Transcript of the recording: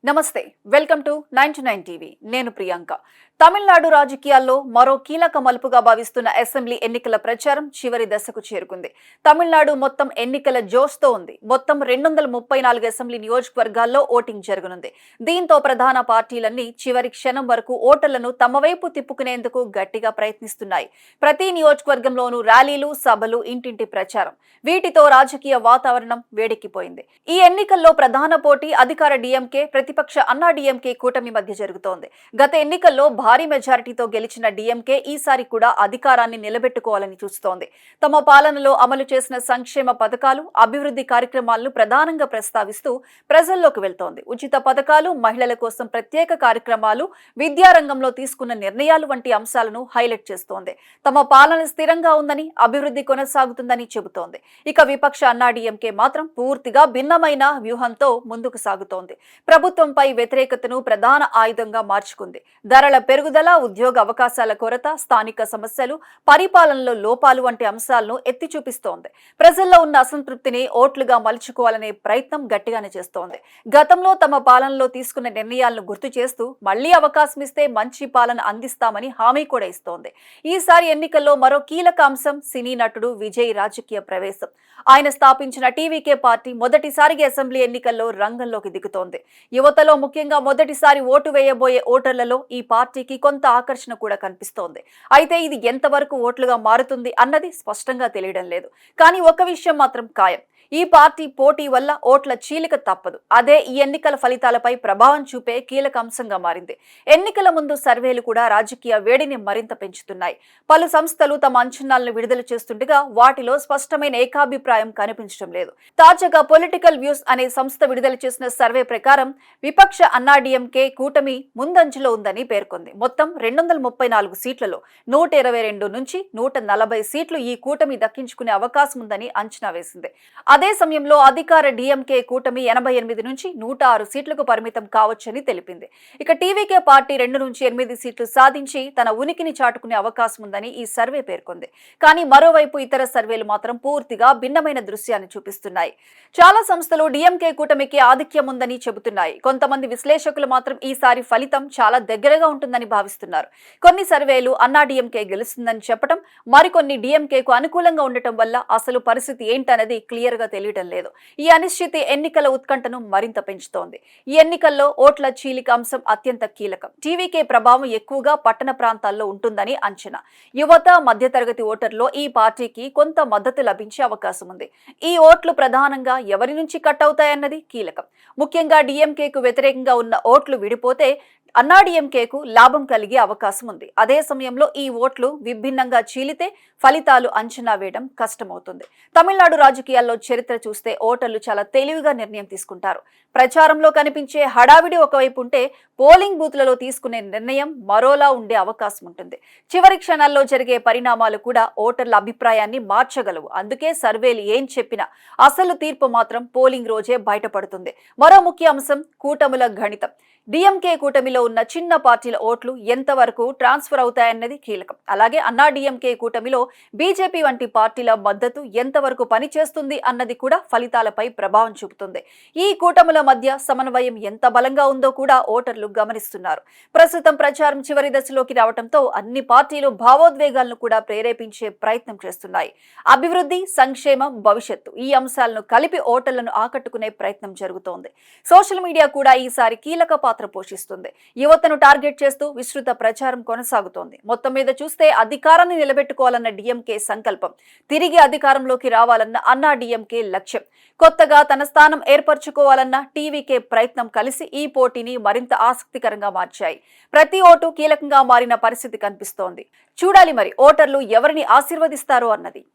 నమస్తే welcome to 99 TV నేను ప్రియాంక తమిళనాడు రాజకీయాల్లో మరో కీలక మలుపుగా భావిస్తున్న అసెంబ్లీ ఎన్నికల ప్రచారం చివరి దశకు చేరుకుంది. తమిళనాడు మొత్తం ఎన్నికల జోష్తో ఉంది. మొత్తం 234 అసెంబ్లీ నియోజకవర్గాల్లో ఓటింగ్ జరగనుంది. దీంతో ప్రధాన పార్టీలన్నీ చివరి క్షణం వరకు ఓటర్లను తమ వైపు తిప్పుకునేందుకు గట్టిగా ప్రయత్నిస్తున్నాయి. ప్రతి నియోజకవర్గంలోనూ ర్యాలీలు, సభలు, ఇంటింటి ప్రచారం. వీటితో రాజకీయ వాతావరణం వేడెక్కిపోయింది. ఈ ఎన్నికల్లో ప్రధాన పోటీ అధికార డీఎంకే, ప్రతిపక్ష అన్నా డీఎంకే కూటమి మధ్య జరుగుతోంది. గత ఎన్నికల్లో భారీ మెజారిటీతో గెలిచిన డీఎంకే ఈసారి కూడా అధికారాన్ని నిలబెట్టుకోవాలని చూస్తోంది. తమ పాలనలో అమలు చేసిన సంక్షేమ పథకాలు, అభివృద్ధి కార్యక్రమాలను ప్రధానంగా ప్రస్తావిస్తూ ప్రజల్లోకి వెళ్తోంది. ఉచిత పథకాలు, మహిళల కోసం ప్రత్యేక కార్యక్రమాలు, విద్యారంగంలో తీసుకున్న నిర్ణయాలు వంటి అంశాలను హైలైట్ చేస్తోంది. తమ పాలన స్థిరంగా ఉందని, అభివృద్ధి కొనసాగుతుందని చెబుతోంది. ఇక విపక్ష అన్నా డీఎంకే మాత్రం పూర్తిగా భిన్నమైన వ్యూహంతో ముందుకు సాగుతోంది. ప్రభుత్వంపై వ్యతిరేకతను ప్రధాన ఆయుధంగా మార్చుకుంది. ధరల పెరుగుదల, ఉద్యోగ అవకాశాల కొరత, స్థానిక సమస్యలు, పరిపాలనలో లోపాలు వంటి అంశాలను ఎత్తి చూపిస్తోంది. ప్రజల్లో ఉన్న అసంతృప్తిని ఓట్లుగా మలుచుకోవాలనే ప్రయత్నం గట్టిగానే చేస్తోంది. గతంలో తమ పాలనలో తీసుకున్న నిర్ణయాలను గుర్తు చేస్తూ మళ్లీ అవకాశం ఇస్తే మంచి పాలన అందిస్తామని హామీ కూడా ఇస్తోంది. ఈసారి ఎన్నికల్లో మరో కీలక అంశం సినీ నటుడు విజయ్ రాజకీయ ప్రవేశం. ఆయన స్థాపించిన టీవీకే పార్టీ మొదటిసారిగా అసెంబ్లీ ఎన్నికల్లో రంగంలోకి దిగుతోంది. యువతలో ముఖ్యంగా మొదటిసారి ఓటు వేయబోయే ఓటర్లలో ఈ పార్టీకి కొంత ఆకర్షణ కూడా కనిపిస్తోంది. అయితే ఇది ఎంతవరకు ఓట్లుగా మారుతుంది అన్నది స్పష్టంగా తెలియడం లేదు. కానీ ఒక విషయం మాత్రం ఖాయం. ఈ పార్టీ పోటీ వల్ల ఓట్ల చీలిక తప్పదు. అదే ఈ ఎన్నికల ఫలితాలపై ప్రభావం చూపే కీలక అంశంగా మారింది. ఎన్నికల ముందు సర్వేలు కూడా రాజకీయ వేడిని మరింత పెంచుతున్నాయి. పలు సంస్థలు తమ అంచనాలను విడుదల చేస్తుండగా వాటిలో స్పష్టమైన ఏకాభిప్రాయం కనిపించడం లేదు. తాజాగా పొలిటికల్ వ్యూస్ అనే సంస్థ విడుదల చేసిన సర్వే ప్రకారం విపక్ష అన్నా డీఎంకే కూటమి ముందంజలో ఉందని పేర్కొంది. మొత్తం 234 సీట్లలో 122 నుంచి 140 సీట్లు ఈ కూటమి దక్కించుకునే అవకాశం ఉందని అంచనా వేసింది. అదే సమయంలో అధికార డీఎంకే కూటమి 88 నుంచి 106 సీట్లకు పరిమితం కావచ్చని తెలిపింది. ఇక టీవీకే పార్టీ 2 నుంచి 8 సీట్లు సాధించి తన ఉనికిని చాటుకునే అవకాశం ఉందని ఈ సర్వే పేర్కొంది. కానీ మరోవైపు ఇతర సర్వేలు మాత్రం పూర్తిగా భిన్నమైన దృశ్యాన్ని చూపిస్తున్నాయి. చాలా సంస్థలు డీఎంకే కూటమికి ఆధిక్యం ఉందని చెబుతున్నాయి. కొంతమంది విశ్లేషకులు మాత్రం ఈసారి ఫలితం చాలా దగ్గరగా ఉంటుందని భావిస్తున్నారు. కొన్ని సర్వేలు అన్నా డీఎంకే గెలుస్తుందని చెప్పడం, మరికొన్ని డీఎంకేకు అనుకూలంగా ఉండటం వల్ల అసలు పరిస్థితి ఏంటనేది క్లియర్ గా తెలియడం లేదు. ఈ అనిశ్చితి ఎన్నికల ఉత్కంఠను మరింత పెంచుతోంది. ఈ ఎన్నికల్లో ఓట్ల చీలిక అంశం అత్యంత కీలకం. టీవీకే ప్రభావం ఎక్కువగా పట్టణ ప్రాంతాల్లో ఉంటుందని అంచనా. యువత, మధ్యతరగతి ఓటర్లో ఈ పార్టీకి కొంత మద్దతు లభించే అవకాశం ఉంది. ఈ ఓట్లు ప్రధానంగా ఎవరి నుంచి కట్ అవుతాయన్నది కీలకం. ముఖ్యంగా డీఎంకేకు వ్యతిరేకంగా ఉన్న ఓట్లు విడిపోతే అన్నా డీఎంకేకు లాభం కలిగే అవకాశం ఉంది. అదే సమయంలో ఈ ఓట్లు విభిన్నంగా చీలితే ఫలితాలు అంచనా వేయడం కష్టమవుతుంది. తమిళనాడు రాజకీయాల్లో చరిత్ర చూస్తే ఓటర్లు చాలా తెలివిగా నిర్ణయం తీసుకుంటారు. ప్రచారంలో కనిపించే హడావిడి ఒకవైపు ఉంటే పోలింగ్ బూత్లలో తీసుకునే నిర్ణయం మరోలా ఉండే అవకాశం ఉంటుంది. చివరి క్షణాల్లో జరిగే పరిణామాలు కూడా ఓటర్ల అభిప్రాయాన్ని మార్చగలవు. అందుకే సర్వేలు ఏం చెప్పినా అసలు తీర్పు మాత్రం పోలింగ్ రోజే బయటపడుతుంది. మరో ముఖ్య అంశం కూటముల గణితం. డీఎంకే కూటమిలో ఉన్న చిన్న పార్టీల ఓట్లు ఎంతవరకు ట్రాన్స్ఫర్ అవుతాయన్నది కీలకం. అలాగే అన్నా డీఎంకే కూటమిలో బీజేపీ వంటి పార్టీల మద్దతు ఎంతవరకు పనిచేస్తుంది అన్నది కూడా ఫలితాలపై ప్రభావం చూపుతుంది. ఈ కూటముల మధ్య సమన్వయం ఎంత బలంగా ఉందో కూడా ఓటర్లు గమనిస్తున్నారు. ప్రస్తుతం ప్రచారం చివరి దశలోకి రావడంతో అన్ని పార్టీలు భావోద్వేగాలను కూడా ప్రేరేపించే ప్రయత్నం చేస్తున్నాయి. అభివృద్ధి, సంక్షేమం, భవిష్యత్తు ఈ అంశాలను కలిపి ఓటర్లను ఆకట్టుకునే ప్రయత్నం జరుగుతోంది. సోషల్ మీడియా కూడా ఈసారి కీలక పాత్ర పోషిస్తుంది. యువతను టార్గెట్ చేస్తూ విస్తృత ప్రచారం కొనసాగుతోంది. మొత్తం మీద చూస్తే అధికారాన్ని నిలబెట్టుకోవాలన్న డీఎంకే సంకల్పం, తిరిగి అధికారంలోకి రావాలన్న అన్నా డీఎంకే లక్ష్యం, కొత్తగా తన స్థానం ఏర్పరచుకోవాలన్న టీవీకే ప్రయత్నం కలిసి ఈ పోటీని మరింత ఆసక్తికరంగా మార్చాయి. ప్రతి ఓటు కీలకంగా మారిన పరిస్థితి కనిపిస్తోంది. చూడాలి మరి ఓటర్లు ఎవరిని ఆశీర్వదిస్తారో అన్నది.